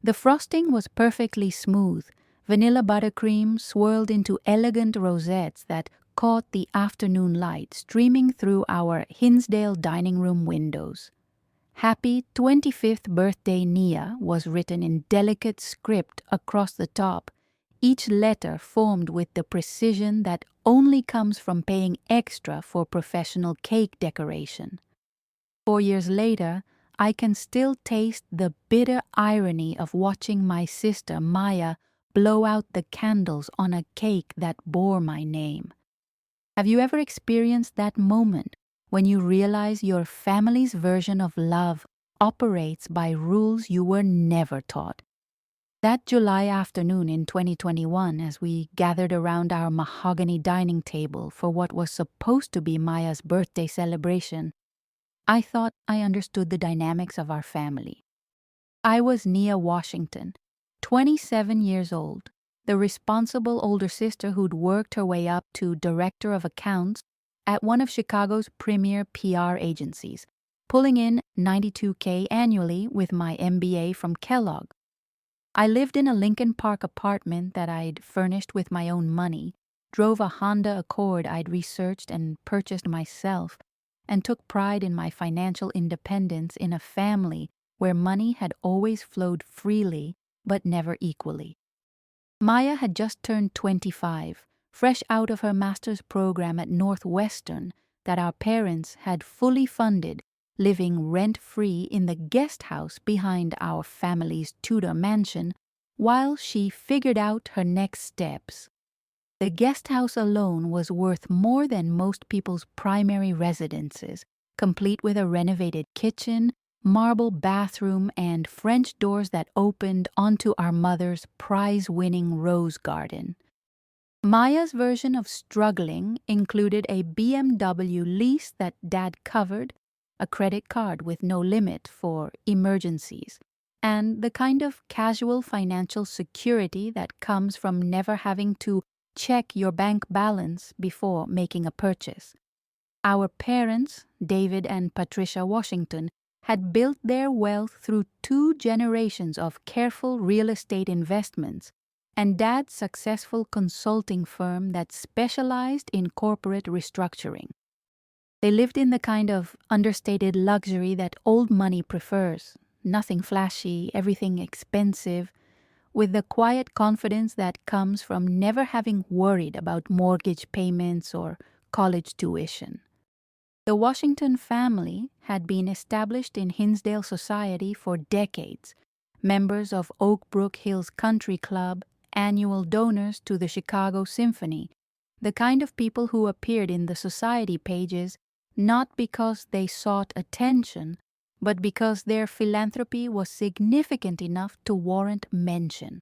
The frosting was perfectly smooth, vanilla buttercream swirled into elegant rosettes that caught the afternoon light streaming through our Hinsdale dining room windows. "Happy 25th birthday, Nia," was written in delicate script across the top, each letter formed with the precision that only comes from paying extra for professional cake decoration. 4 years later, I can still taste the bitter irony of watching my sister Maya blow out the candles on a cake that bore my name. Have you ever experienced that moment when you realize your family's version of love operates by rules you were never taught? That July afternoon in 2021, as we gathered around our mahogany dining table for what was supposed to be Maya's birthday celebration, I thought I understood the dynamics of our family. I was Nia Washington, 27 years old, the responsible older sister who'd worked her way up to director of accounts at one of Chicago's premier PR agencies, pulling in $92K annually with my MBA from Kellogg. I lived in a Lincoln Park apartment that I'd furnished with my own money, drove a Honda Accord I'd researched and purchased myself, and took pride in my financial independence in a family where money had always flowed freely but never equally. Maya had just turned 25, fresh out of her master's program at Northwestern that our parents had fully funded, living rent-free in the guest house behind our family's Tudor mansion while she figured out her next steps. The guest house alone was worth more than most people's primary residences, complete with a renovated kitchen, marble bathroom, and French doors that opened onto our mother's prize-winning rose garden. Maya's version of struggling included a BMW lease that Dad covered, a credit card with no limit for emergencies, and the kind of casual financial security that comes from never having to check your bank balance before making a purchase. Our parents, David and Patricia Washington, had built their wealth through 2 generations of careful real estate investments and Dad's successful consulting firm that specialized in corporate restructuring. They lived in the kind of understated luxury that old money prefers, nothing flashy, everything expensive, with the quiet confidence that comes from never having worried about mortgage payments or college tuition. The Washington family had been established in Hinsdale society for decades, members of Oak Brook Hills Country Club, annual donors to the Chicago Symphony, the kind of people who appeared in the society pages not because they sought attention, but because their philanthropy was significant enough to warrant mention.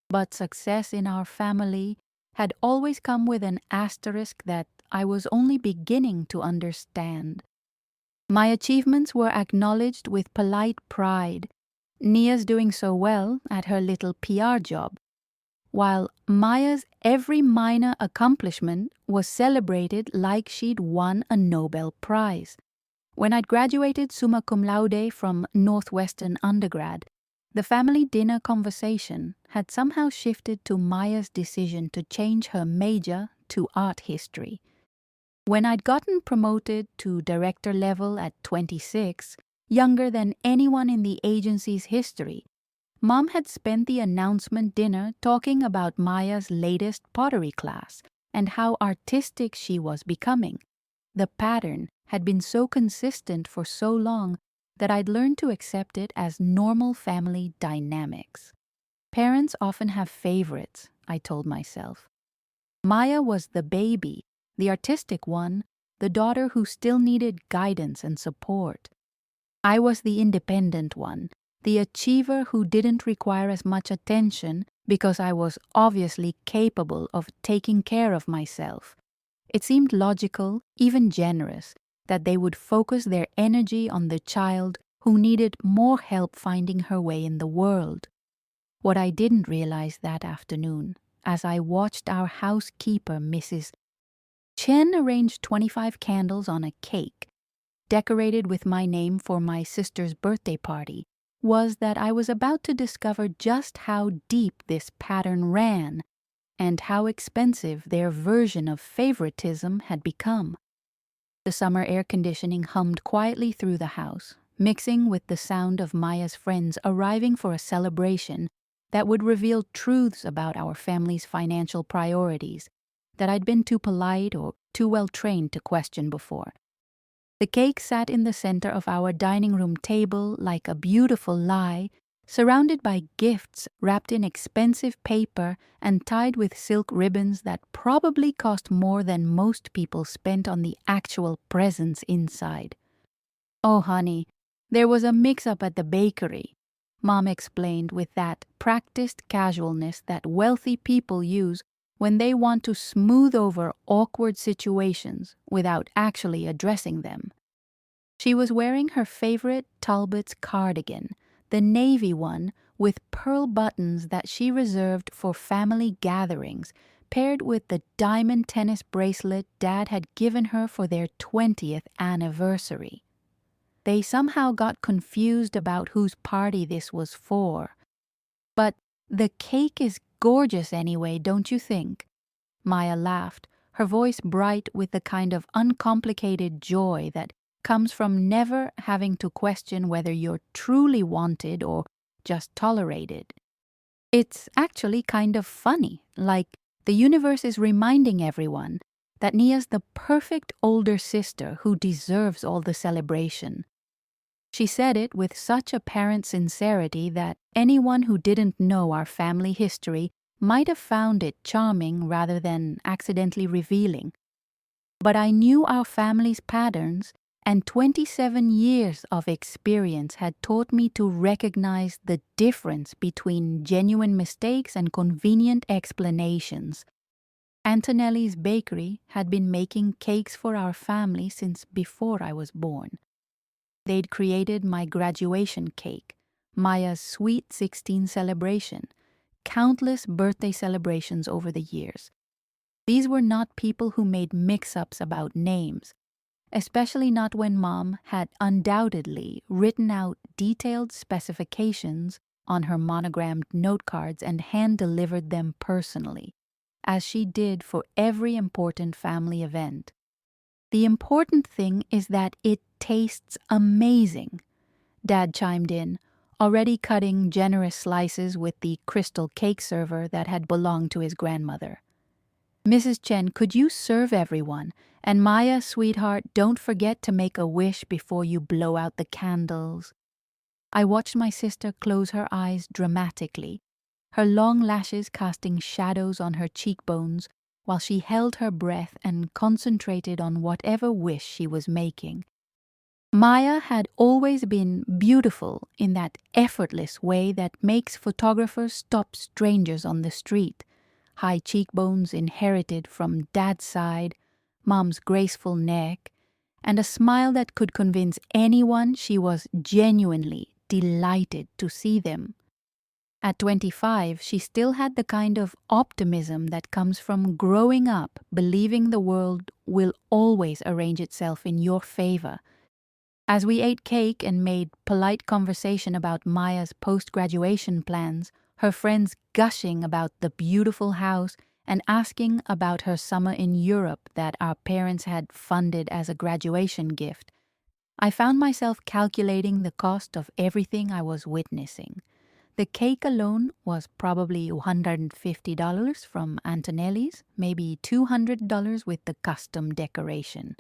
But success in our family had always come with an asterisk that I was only beginning to understand. My achievements were acknowledged with polite pride, Nia's doing so well at her little PR job, while Maya's every minor accomplishment was celebrated like she'd won a Nobel Prize. When I'd graduated summa cum laude from Northwestern undergrad, the family dinner conversation had somehow shifted to Maya's decision to change her major to art history. When I'd gotten promoted to director level at 26, younger than anyone in the agency's history, Mom had spent the announcement dinner talking about Maya's latest pottery class and how artistic she was becoming. The pattern had been so consistent for so long that I'd learned to accept it as normal family dynamics. Parents often have favorites, I told myself. Maya was the baby, the artistic one, the daughter who still needed guidance and support. I was the independent one, the achiever who didn't require as much attention because I was obviously capable of taking care of myself. It seemed logical, even generous, that they would focus their energy on the child who needed more help finding her way in the world. What I didn't realize that afternoon, as I watched our housekeeper, Mrs. Chen, arrange 25 candles on a cake, decorated with my name for my sister's birthday party, was that I was about to discover just how deep this pattern ran and how expensive their version of favoritism had become. The summer air conditioning hummed quietly through the house, mixing with the sound of Maya's friends arriving for a celebration that would reveal truths about our family's financial priorities that I'd been too polite or too well trained to question before. The cake sat in the center of our dining room table like a beautiful lie, surrounded by gifts wrapped in expensive paper and tied with silk ribbons that probably cost more than most people spent on the actual presents inside. "Oh, honey, there was a mix-up at the bakery," Mom explained with that practiced casualness that wealthy people use when they want to smooth over awkward situations without actually addressing them. She was wearing her favorite Talbot's cardigan, the navy one with pearl buttons that she reserved for family gatherings, paired with the diamond tennis bracelet Dad had given her for their 20th anniversary. They somehow got confused about whose party this was for. "But the cake is gorgeous anyway, don't you think?" Maya laughed, her voice bright with the kind of uncomplicated joy that comes from never having to question whether you're truly wanted or just tolerated. "It's actually kind of funny, like the universe is reminding everyone that Nia's the perfect older sister who deserves all the celebration." She said it with such apparent sincerity that anyone who didn't know our family history might have found it charming rather than accidentally revealing. But I knew our family's patterns, and 27 years of experience had taught me to recognize the difference between genuine mistakes and convenient explanations. Antonelli's bakery had been making cakes for our family since before I was born. They'd created my graduation cake, Maya's Sweet 16 celebration, countless birthday celebrations over the years. These were not people who made mix-ups about names, especially not when Mom had undoubtedly written out detailed specifications on her monogrammed note cards and hand-delivered them personally, as she did for every important family event. "The important thing is that it tastes amazing," Dad chimed in, already cutting generous slices with the crystal cake server that had belonged to his grandmother. "Mrs. Chen, could you serve everyone? And Maya, sweetheart, don't forget to make a wish before you blow out the candles." I watched my sister close her eyes dramatically, her long lashes casting shadows on her cheekbones while she held her breath and concentrated on whatever wish she was making. Maya had always been beautiful in that effortless way that makes photographers stop strangers on the street. High cheekbones inherited from Dad's side, Mom's graceful neck, and a smile that could convince anyone she was genuinely delighted to see them. At 25, she still had the kind of optimism that comes from growing up believing the world will always arrange itself in your favor. As we ate cake and made polite conversation about Maya's post-graduation plans, her friends gushing about the beautiful house and asking about her summer in Europe that our parents had funded as a graduation gift, I found myself calculating the cost of everything I was witnessing. The cake alone was probably $150 from Antonelli's, maybe $200 with the custom decoration.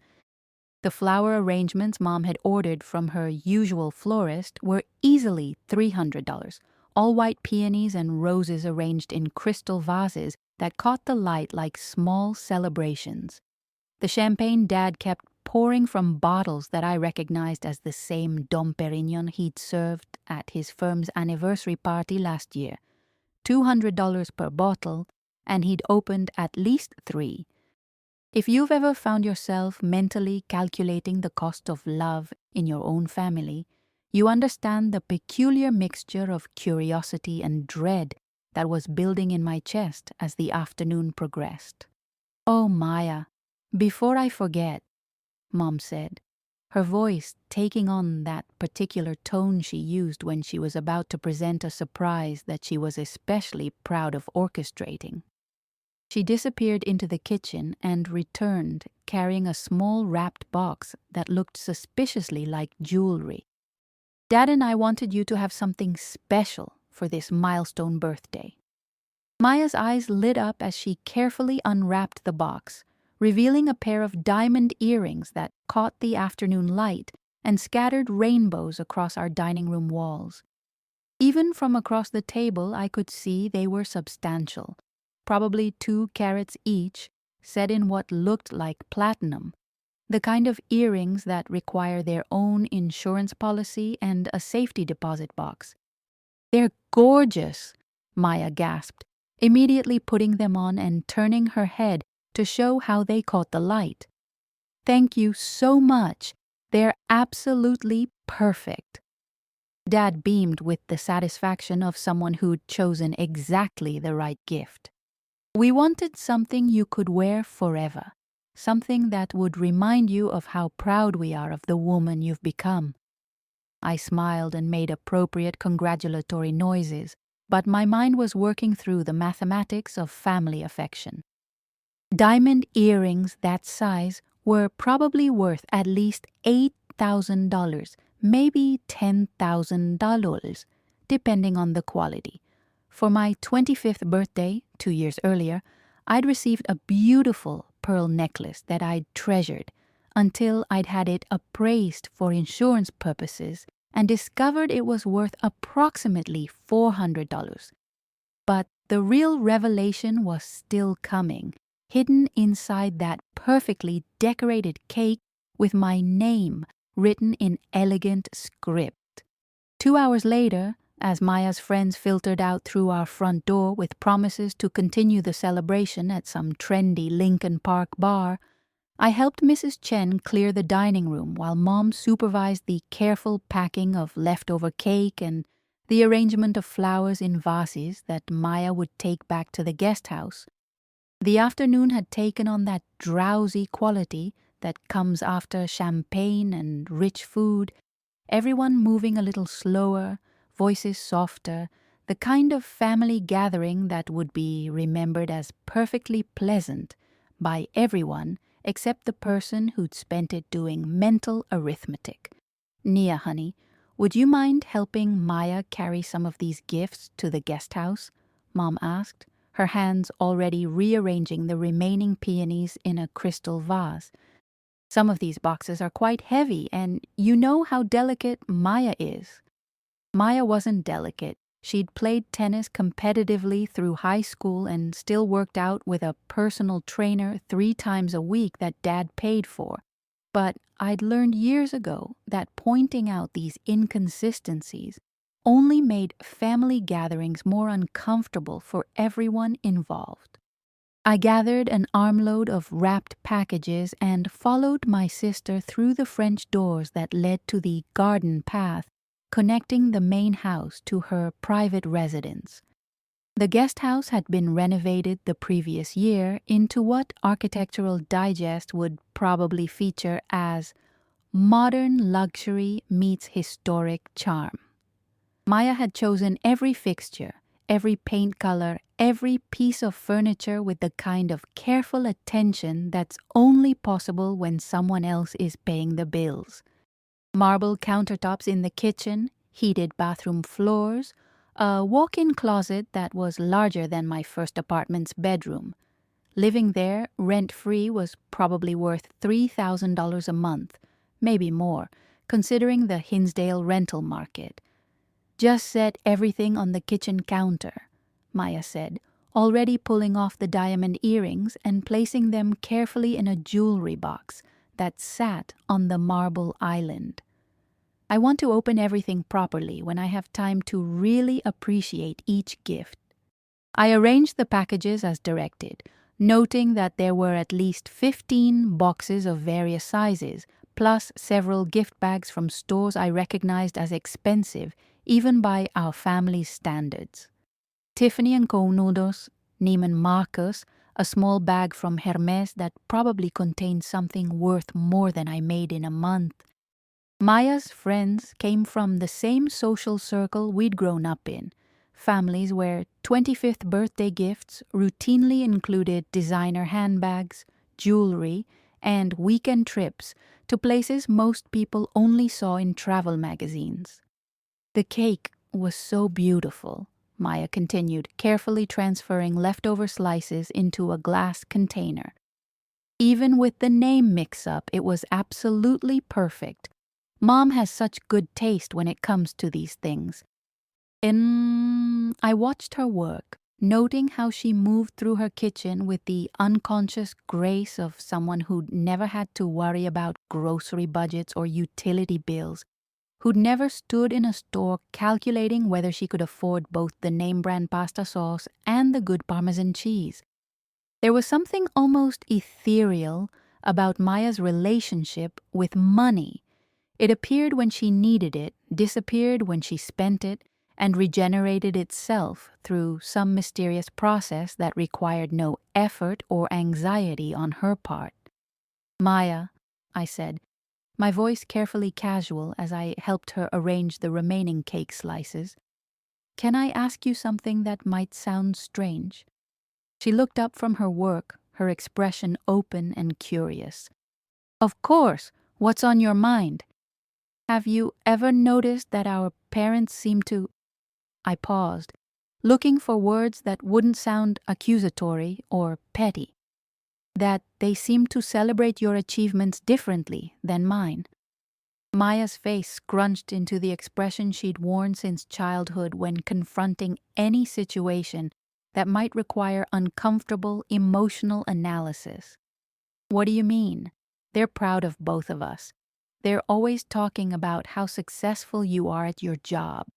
The flower arrangements Mom had ordered from her usual florist were easily $300, all white peonies and roses arranged in crystal vases that caught the light like small celebrations. The champagne Dad kept pouring from bottles that I recognized as the same Dom Perignon he'd served at his firm's anniversary party last year. $200 per bottle, and he'd opened at least 3. If you've ever found yourself mentally calculating the cost of love in your own family, you understand the peculiar mixture of curiosity and dread that was building in my chest as the afternoon progressed. "Oh, Maya, before I forget," Mom said, her voice taking on that particular tone she used when she was about to present a surprise that she was especially proud of orchestrating. She disappeared into the kitchen and returned carrying a small wrapped box that looked suspiciously like jewelry. "Dad and I wanted you to have something special for this milestone birthday." Maya's eyes lit up as she carefully unwrapped the box, revealing a pair of diamond earrings that caught the afternoon light and scattered rainbows across our dining room walls. Even from across the table, I could see they were substantial, probably 2 carats each, set in what looked like platinum, the kind of earrings that require their own insurance policy and a safety deposit box. "They're gorgeous," Maya gasped, immediately putting them on and turning her head to show how they caught the light. "Thank you so much. They're absolutely perfect." Dad beamed with the satisfaction of someone who'd chosen exactly the right gift. "We wanted something you could wear forever, something that would remind you of how proud we are of the woman you've become." I smiled and made appropriate congratulatory noises, but my mind was working through the mathematics of family affection. Diamond earrings that size were probably worth at least $8,000, maybe $10,000, depending on the quality. For my 25th birthday, 2 years earlier, I'd received a beautiful pearl necklace that I'd treasured until I'd had it appraised for insurance purposes and discovered it was worth approximately $400. But the real revelation was still coming, hidden inside that perfectly decorated cake with my name written in elegant script. 2 hours later, as Maya's friends filtered out through our front door with promises to continue the celebration at some trendy Lincoln Park bar, I helped Mrs. Chen clear the dining room while Mom supervised the careful packing of leftover cake and the arrangement of flowers in vases that Maya would take back to the guest house. The afternoon had taken on that drowsy quality that comes after champagne and rich food, everyone moving a little slower, voices softer, the kind of family gathering that would be remembered as perfectly pleasant by everyone except the person who'd spent it doing mental arithmetic. "Nia, honey, would you mind helping Maya carry some of these gifts to the guest house?" Mom asked, her hands already rearranging the remaining peonies in a crystal vase. "Some of these boxes are quite heavy, and you know how delicate Maya is." Maya wasn't delicate. She'd played tennis competitively through high school and still worked out with a personal trainer 3 times a week that Dad paid for. But I'd learned years ago that pointing out these inconsistencies only made family gatherings more uncomfortable for everyone involved. I gathered an armload of wrapped packages and followed my sister through the French doors that led to the garden path connecting the main house to her private residence. The guest house had been renovated the previous year into what Architectural Digest would probably feature as modern luxury meets historic charm. Maya had chosen every fixture, every paint color, every piece of furniture with the kind of careful attention that's only possible when someone else is paying the bills. Marble countertops in the kitchen, heated bathroom floors, a walk-in closet that was larger than my first apartment's bedroom. Living there, rent-free, was probably worth $3,000 a month, maybe more, considering the Hinsdale rental market. "Just set everything on the kitchen counter," Maya said, already pulling off the diamond earrings and placing them carefully in a jewelry box that sat on the marble island. "I want to open everything properly when I have time to really appreciate each gift." I arranged the packages as directed, noting that there were at least 15 boxes of various sizes, plus several gift bags from stores I recognized as expensive even by our family's standards. Tiffany & Co. noodles, Neiman Marcus, a small bag from Hermes that probably contained something worth more than I made in a month, Maya's friends came from the same social circle we'd grown up in, families where 25th birthday gifts routinely included designer handbags, jewelry, and weekend trips to places most people only saw in travel magazines. The cake was so beautiful, Maya continued, carefully transferring leftover slices into a glass container. Even with the name mix-up, it was absolutely perfect. Mom has such good taste when it comes to these things. I watched her work, noting how she moved through her kitchen with the unconscious grace of someone who'd never had to worry about grocery budgets or utility bills, who'd never stood in a store calculating whether she could afford both the name-brand pasta sauce and the good Parmesan cheese. There was something almost ethereal about Maya's relationship with money. It appeared when she needed it, disappeared when she spent it, and regenerated itself through some mysterious process that required no effort or anxiety on her part. "Maya," I said, my voice carefully casual as I helped her arrange the remaining cake slices, "can I ask you something that might sound strange?" She looked up from her work, her expression open and curious. "Of course, what's on your mind?" "Have you ever noticed that our parents seem to—" I paused, looking for words that wouldn't sound accusatory or petty. "That they seem to celebrate your achievements differently than mine." Maya's face scrunched into the expression she'd worn since childhood when confronting any situation that might require uncomfortable emotional analysis. "What do you mean? They're proud of both of us. They're always talking about how successful you are at your job."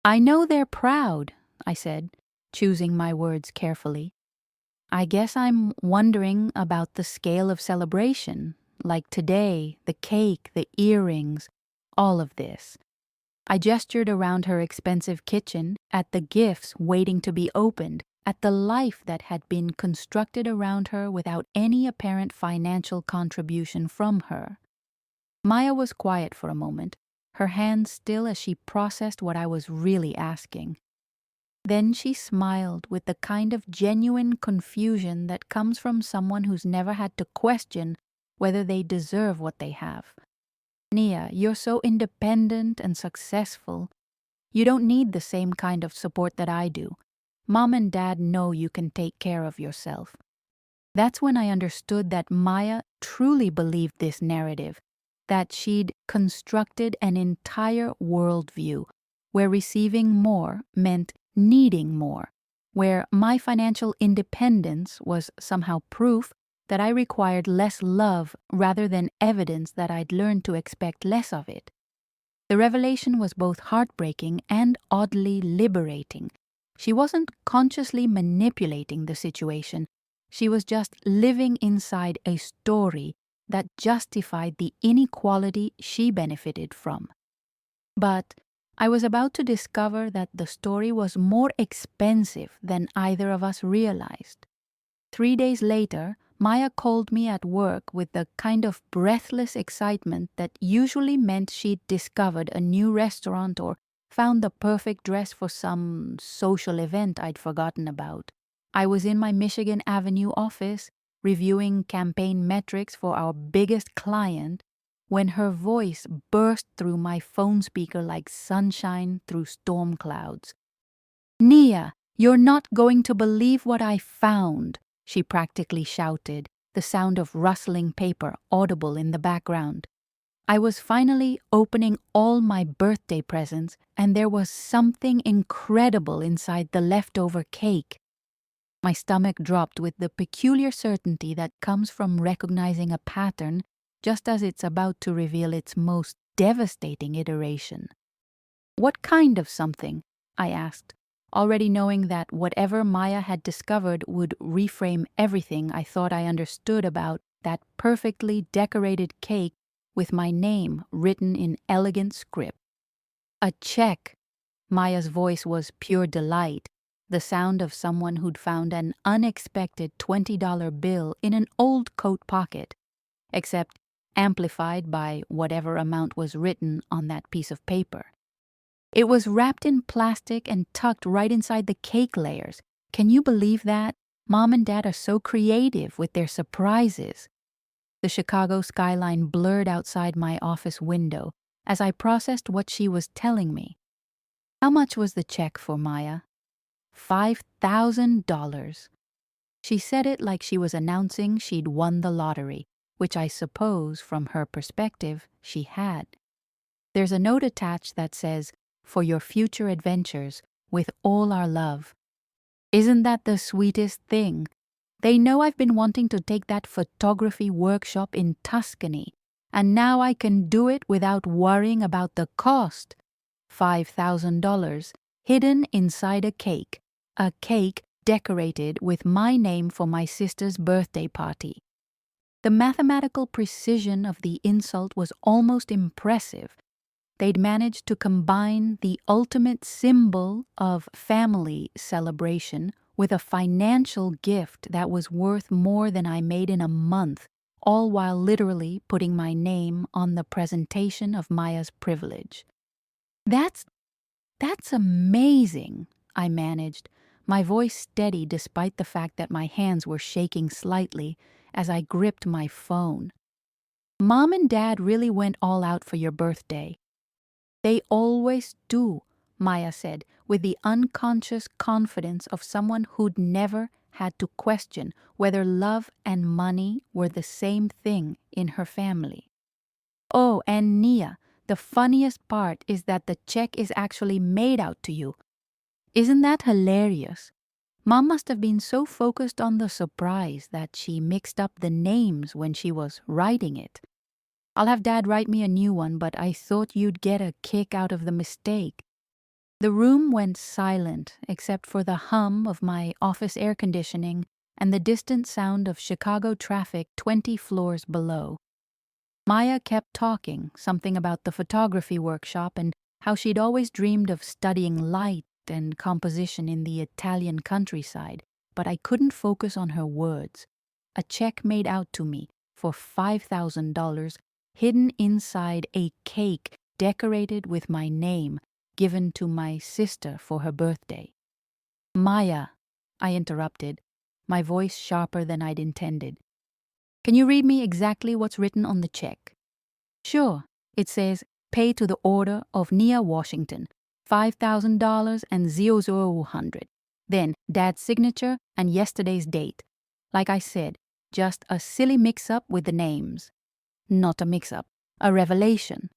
"I know they're proud," I said, choosing my words carefully. "I guess I'm wondering about the scale of celebration, like today, the cake, the earrings, all of this." I gestured around her expensive kitchen, at the gifts waiting to be opened, at the life that had been constructed around her without any apparent financial contribution from her. Maya was quiet for a moment, her hands still as she processed what I was really asking. Then she smiled with the kind of genuine confusion that comes from someone who's never had to question whether they deserve what they have. "Nia, you're so independent and successful. You don't need the same kind of support that I do. Mom and Dad know you can take care of yourself." That's when I understood that Maya truly believed this narrative, that she'd constructed an entire worldview where receiving more meant needing more, where my financial independence was somehow proof that I required less love rather than evidence that I'd learned to expect less of it. The revelation was both heartbreaking and oddly liberating. She wasn't consciously manipulating the situation. She was just living inside a story that justified the inequality she benefited from. But I was about to discover that the story was more expensive than either of us realized. 3 days later, Maya called me at work with the kind of breathless excitement that usually meant she'd discovered a new restaurant or found the perfect dress for some social event I'd forgotten about. I was in my Michigan Avenue office, reviewing campaign metrics for our biggest client, when her voice burst through my phone speaker like sunshine through storm clouds. "Nia, you're not going to believe what I found," she practically shouted, the sound of rustling paper audible in the background. I was finally opening all my birthday presents, and there was something incredible inside the leftover cake. My stomach dropped with the peculiar certainty that comes from recognizing a pattern just as it's about to reveal its most devastating iteration. "What kind of something?" I asked, already knowing that whatever Maya had discovered would reframe everything I thought I understood about that perfectly decorated cake with my name written in elegant script. "A check." Maya's voice was pure delight, the sound of someone who'd found an unexpected $20 bill in an old coat pocket. Except amplified by whatever amount was written on that piece of paper. It was wrapped in plastic and tucked right inside the cake layers. Can you believe that? Mom and Dad are so creative with their surprises. The Chicago skyline blurred outside my office window as I processed what she was telling me. How much was the check for Maya? $5,000. She said it like she was announcing she'd won the lottery, which I suppose, from her perspective, she had. There's a note attached that says, "For your future adventures, with all our love." Isn't that the sweetest thing? They know I've been wanting to take that photography workshop in Tuscany, and now I can do it without worrying about the cost. $5,000 hidden inside a cake decorated with my name for my sister's birthday party. The mathematical precision of the insult was almost impressive. They'd managed to combine the ultimate symbol of family celebration with a financial gift that was worth more than I made in a month, all while literally putting my name on the presentation of Maya's privilege. That's amazing, I managed, my voice steady despite the fact that my hands were shaking slightly as I gripped my phone. Mom and Dad really went all out for your birthday. They always do, Maya said, with the unconscious confidence of someone who'd never had to question whether love and money were the same thing in her family. Oh, and Nia, the funniest part is that the check is actually made out to you. Isn't that hilarious? Mom must have been so focused on the surprise that she mixed up the names when she was writing it. I'll have Dad write me a new one, but I thought you'd get a kick out of the mistake. The room went silent except for the hum of my office air conditioning and the distant sound of Chicago traffic 20 floors below. Maya kept talking, something about the photography workshop and how she'd always dreamed of studying light and composition in the Italian countryside, but I couldn't focus on her words. A check made out to me for $5,000 hidden inside a cake decorated with my name, given to my sister for her birthday. Maya, I interrupted, my voice sharper than I'd intended. Can you read me exactly what's written on the check? Sure. It says, pay to the order of Nia Washington, $5,000 and 0000. Then Dad's signature and yesterday's date. Like I said, just a silly mix-up with the names. Not a mix-up, a revelation.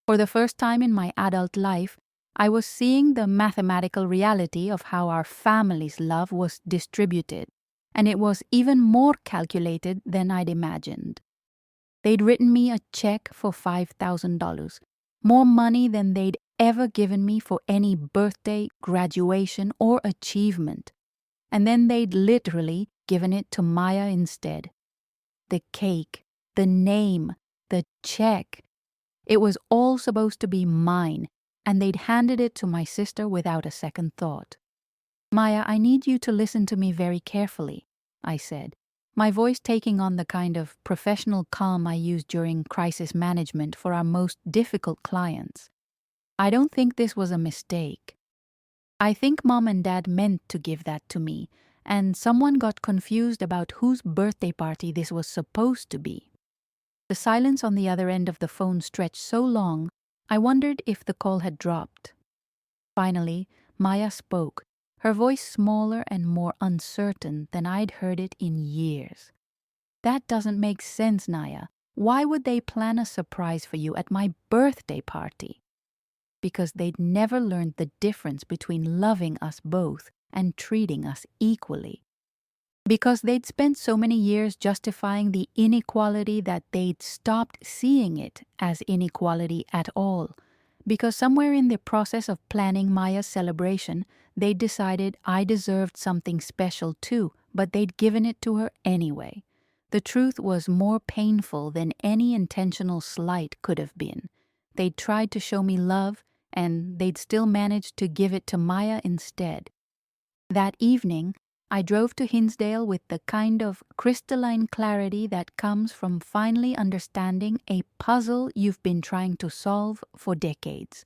For the first time in my adult life, I was seeing the mathematical reality of how our family's love was distributed, and it was even more calculated than I'd imagined. They'd written me a check for $5,000, more money than they'd ever given me for any birthday, graduation, or achievement. And then they'd literally given it to Maya instead. The cake, the name, the check. It was all supposed to be mine, and they'd handed it to my sister without a second thought. Maya, I need you to listen to me very carefully, I said, my voice taking on the kind of professional calm I use during crisis management for our most difficult clients. I don't think this was a mistake. I think Mom and Dad meant to give that to me, and someone got confused about whose birthday party this was supposed to be. The silence on the other end of the phone stretched so long, I wondered if the call had dropped. Finally, Maya spoke, her voice smaller and more uncertain than I'd heard it in years. That doesn't make sense, Nia. Why would they plan a surprise for you at my birthday party? Because they'd never learned the difference between loving us both and treating us equally. Because they'd spent so many years justifying the inequality that they'd stopped seeing it as inequality at all. Because somewhere in the process of planning Maya's celebration, they'd decided I deserved something special too, but they'd given it to her anyway. The truth was more painful than any intentional slight could have been. They'd tried to show me love, and they'd still managed to give it to Maya instead. That evening, I drove to Hinsdale with the kind of crystalline clarity that comes from finally understanding a puzzle you've been trying to solve for decades.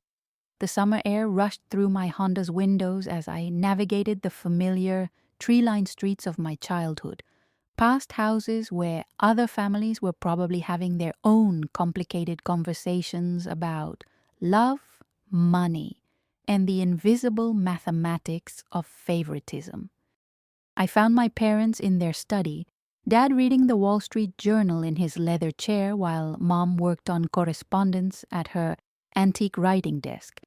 The summer air rushed through my Honda's windows as I navigated the familiar, tree-lined streets of my childhood, past houses where other families were probably having their own complicated conversations about love, money, and the invisible mathematics of favoritism. I found my parents in their study, Dad reading the Wall Street Journal in his leather chair while Mom worked on correspondence at her antique writing desk.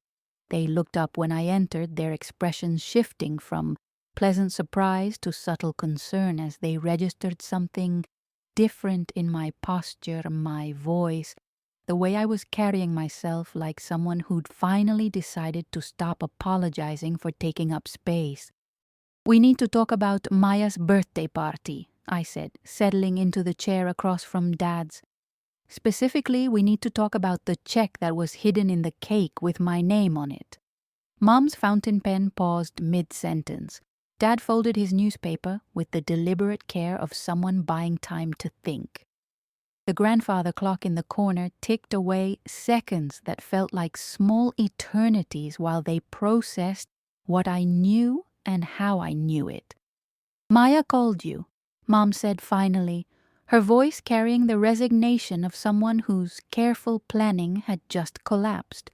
They looked up when I entered, their expressions shifting from pleasant surprise to subtle concern as they registered something different in my posture, my voice, the way I was carrying myself, like someone who'd finally decided to stop apologizing for taking up space. "We need to talk about Maya's birthday party," I said, settling into the chair across from Dad's. "Specifically, we need to talk about the check that was hidden in the cake with my name on it." Mom's fountain pen paused mid-sentence. Dad folded his newspaper with the deliberate care of someone buying time to think. The grandfather clock in the corner ticked away seconds that felt like small eternities while they processed what I knew and how I knew it. "Maya called you," Mom said finally, her voice carrying the resignation of someone whose careful planning had just collapsed.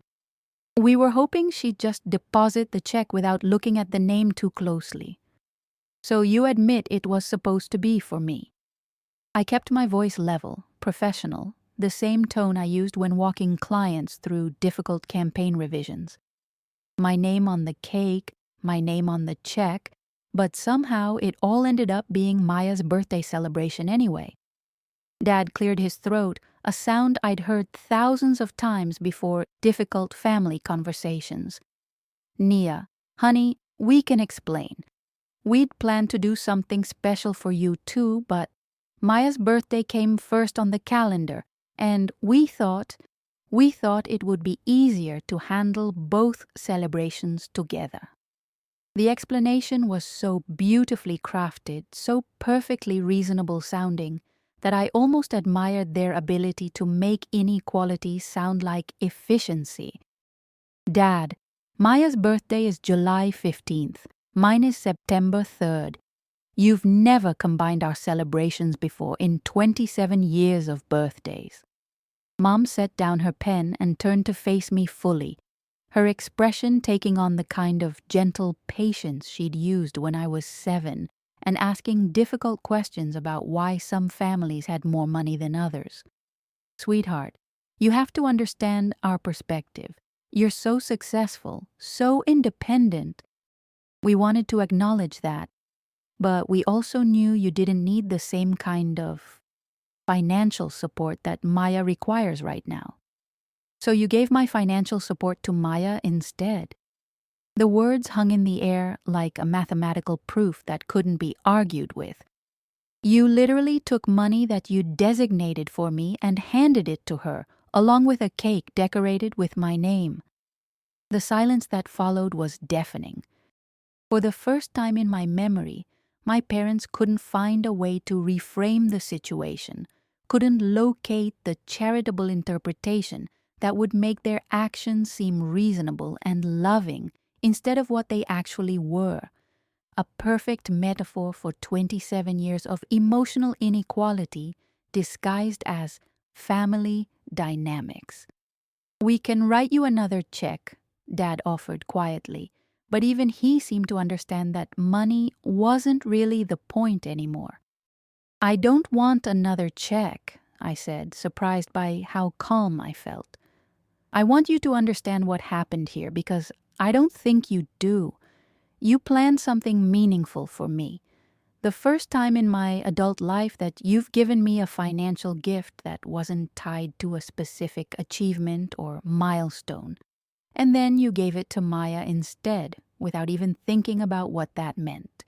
"We were hoping she'd just deposit the check without looking at the name too closely. So you admit it was supposed to be for me." I kept my voice level, professional, the same tone I used when walking clients through difficult campaign revisions. My name on the cake, my name on the check, but somehow it all ended up being Maya's birthday celebration anyway. Dad cleared his throat, a sound I'd heard thousands of times before difficult family conversations. "Nia, honey, we can explain. We'd planned to do something special for you too, but Maya's birthday came first on the calendar, and we thought it would be easier to handle both celebrations together." The explanation was so beautifully crafted, so perfectly reasonable sounding, that I almost admired their ability to make inequality sound like efficiency. "Dad, Maya's birthday is July 15th. Mine is September 3rd. You've never combined our celebrations before in 27 years of birthdays." Mom set down her pen and turned to face me fully, her expression taking on the kind of gentle patience she'd used when I was 7 and asking difficult questions about why some families had more money than others. "Sweetheart, you have to understand our perspective. You're so successful, so independent. We wanted to acknowledge that, but we also knew you didn't need the same kind of financial support that Maya requires right now. So you gave my financial support to Maya instead." The words hung in the air like a mathematical proof that couldn't be argued with. "You literally took money that you designated for me and handed it to her, along with a cake decorated with my name." The silence that followed was deafening. For the first time in my memory, my parents couldn't find a way to reframe the situation, couldn't locate the charitable interpretation that would make their actions seem reasonable and loving instead of what they actually were, a perfect metaphor for 27 years of emotional inequality disguised as family dynamics. "We can write you another check," Dad offered quietly, but even he seemed to understand that money wasn't really the point anymore. "I don't want another check," I said, surprised by how calm I felt. "I want you to understand what happened here because I don't think you do. You planned something meaningful for me. The first time in my adult life that you've given me a financial gift that wasn't tied to a specific achievement or milestone. And then you gave it to Maya instead, without even thinking about what that meant."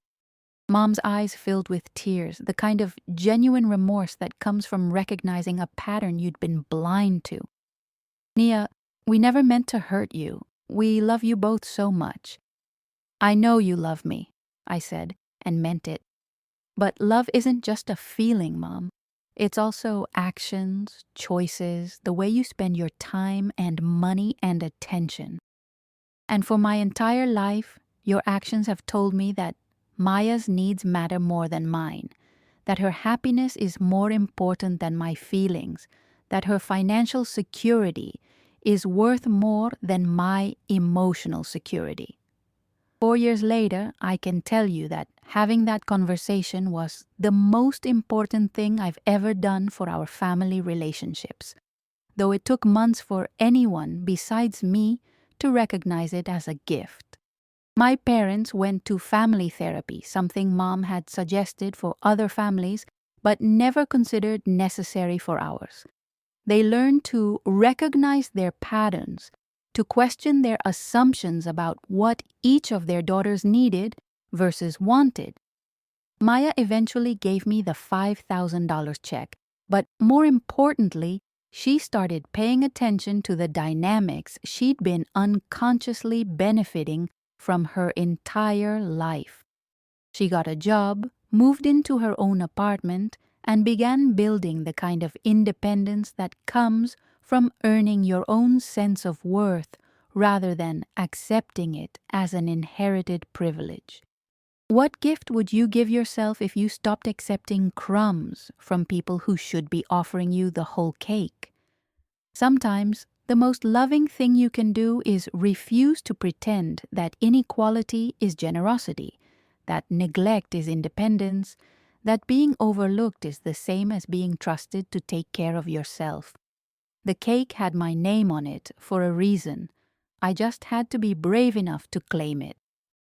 Mom's eyes filled with tears, the kind of genuine remorse that comes from recognizing a pattern you'd been blind to. "Nia, we never meant to hurt you. We love you both so much." "I know you love me," I said, and meant it. But love isn't just a feeling, Mom. It's also actions, choices, the way you spend your time and money and attention. And for my entire life, your actions have told me that Maya's needs matter more than mine, that her happiness is more important than my feelings, that her financial security is worth more than my emotional security. 4 years later, I can tell you that having that conversation was the most important thing I've ever done for our family relationships, though it took months for anyone besides me to recognize it as a gift. My parents went to family therapy, something Mom had suggested for other families but never considered necessary for ours. They learned to recognize their patterns, to question their assumptions about what each of their daughters needed versus wanted. Maya eventually gave me the $5,000 check, but more importantly, she started paying attention to the dynamics she'd been unconsciously benefiting from her entire life. She got a job, moved into her own apartment, and began building the kind of independence that comes from earning your own sense of worth rather than accepting it as an inherited privilege. What gift would you give yourself if you stopped accepting crumbs from people who should be offering you the whole cake? Sometimes, the most loving thing you can do is refuse to pretend that inequality is generosity, that neglect is independence, that being overlooked is the same as being trusted to take care of yourself. The cake had my name on it for a reason. I just had to be brave enough to claim it.